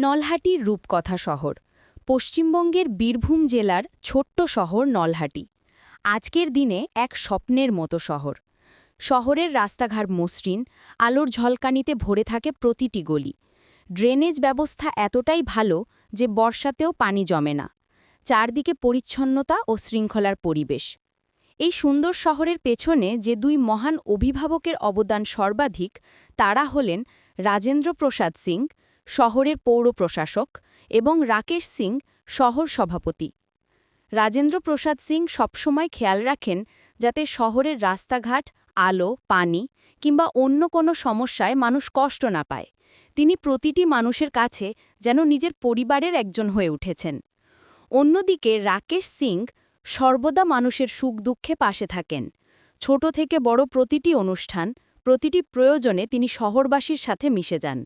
নলহাটির রূপকথা শহর। পশ্চিমবঙ্গের বীরভূম জেলার ছোট্ট শহর নলহাটি আজকের দিনে এক স্বপ্নের মতো শহর। শহরের রাস্তাঘাট মসৃণ, আলোর ঝলকানিতে ভরে থাকে প্রতিটি গলি। ড্রেনেজ ব্যবস্থা এতটাই ভালো যে বর্ষাতেও পানি জমে না। চারদিকে পরিচ্ছন্নতা ও শৃঙ্খলার পরিবেশ। এই সুন্দর শহরের পেছনে যে দুই মহান অভিভাবকের অবদান সর্বাধিক, তারা হলেন রাজেন্দ্র প্রসাদ সিং, শহরের পৌর প্রশাসক, এবং রাকেশ সিং, শহর সভাপতি। রাজেন্দ্র প্রসাদ সিং সবসময় খেয়াল রাখেন যাতে শহরের রাস্তাঘাট, আলো, পানি কিংবা অন্য কোনো সমস্যায় মানুষ কষ্ট না পায়। তিনি প্রতিটি মানুষের কাছে যেন নিজের পরিবারের একজন হয়ে উঠেছেন। অন্যদিকে রাকেশ সিং সর্বদা মানুষের সুখ দুঃখে পাশে থাকেন। ছোট থেকে বড় প্রতিটি অনুষ্ঠান, প্রতিটি প্রয়োজনে তিনি শহরবাসীর সাথে মিশে যান।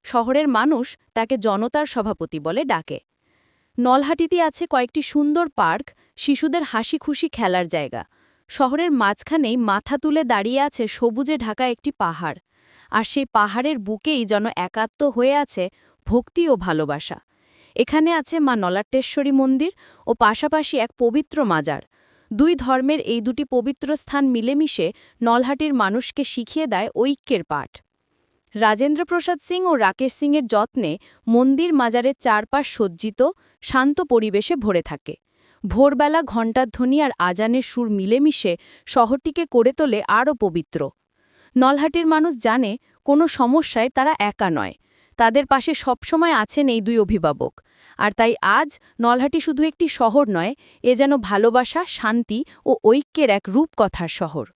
শহরের মানুষ তাকে জনতার সভাপতি বলে ডাকে। নলহাটিতে আছে কয়েকটি সুন্দর পার্ক, শিশুদের হাসি খুশি খেলার জায়গা। শহরের মাঝখানেই মাথা তুলে দাঁড়িয়ে আছে সবুজে ঢাকা একটি পাহাড়, আর সেই পাহাড়ের বুকেই যেন একাত্ম হয়ে আছে ভক্তি ও ভালোবাসা। এখানে আছে মা নলাটেশ্বরী মন্দির ও পাশাপাশি এক পবিত্র মাজার। দুই ধর্মের এই দুটি পবিত্র স্থান মিলেমিশে নলহাটির মানুষকে শিখিয়ে দেয় ঐক্যের পাঠ। রাজেন্দ্র প্রসাদ সিং ও রাকেশ সিংয়ের যত্নে মন্দির মাজারের চারপাশ সজ্জিত, শান্ত পরিবেশে ভরে থাকে। ভোরবেলা ঘণ্টাধ্বনি আর আজানের সুর মিলেমিশে শহরটিকে করে তোলে আরও পবিত্র। নলহাটির মানুষ জানে কোনো সমস্যায় তারা একা নয়, তাদের পাশে সবসময় আছেন এই দুই অভিভাবক। আর তাই আজ নলহাটি শুধু একটি শহর নয়, এ যেন ভালোবাসা, শান্তি ও ঐক্যের এক রূপকথার শহর।